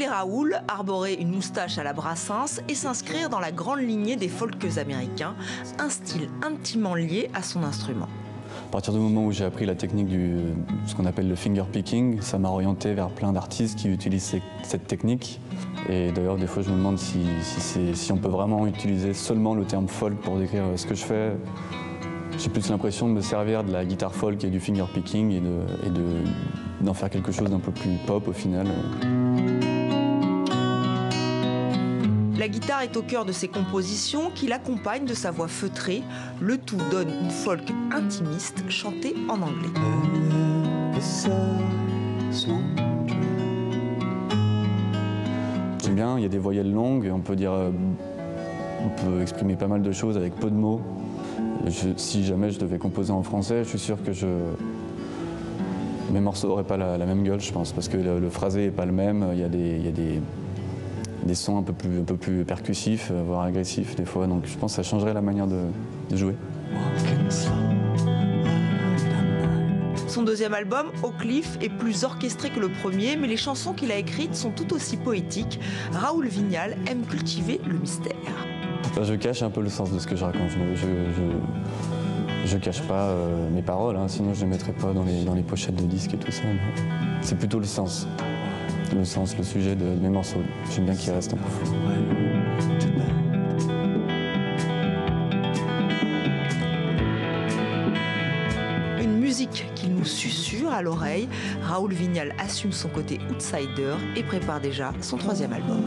appeler Raoul, arborer une moustache à la Brassens et s'inscrire dans la grande lignée des folkeux américains, un style intimement lié à son instrument. À partir du moment où j'ai appris la technique ce qu'on appelle le finger picking, ça m'a orienté vers plein d'artistes qui utilisent cette technique. Et d'ailleurs, des fois, je me demande si on peut vraiment utiliser seulement le terme folk pour décrire ce que je fais. J'ai plus l'impression de me servir de la guitare folk et du finger picking et d'en faire quelque chose d'un peu plus pop au final. La guitare est au cœur de ses compositions qui l'accompagnent de sa voix feutrée. Le tout donne une folk intimiste chantée en anglais. J'aime bien, il y a des voyelles longues, on peut exprimer pas mal de choses avec peu de mots. Si jamais je devais composer en français, je suis sûr que mes morceaux n'auraient pas la même gueule, je pense, parce que le phrasé n'est pas le même. Il y a des sons un peu plus percussifs, voire agressifs des fois, donc je pense que ça changerait la manière de jouer. Son deuxième album, Oak Cliff, est plus orchestré que le premier, mais les chansons qu'il a écrites sont tout aussi poétiques. Raoul Vignal aime cultiver le mystère. Je cache un peu le sens de ce que je raconte. Je cache pas mes paroles, hein, sinon je ne les mettrais pas dans les pochettes de disques et tout ça. C'est plutôt le sens, le sujet de mes morceaux. J'aime bien qu'ils restent un peu flous. Une musique qu'il nous susurre à l'oreille, Raoul Vignal assume son côté outsider et prépare déjà son troisième album.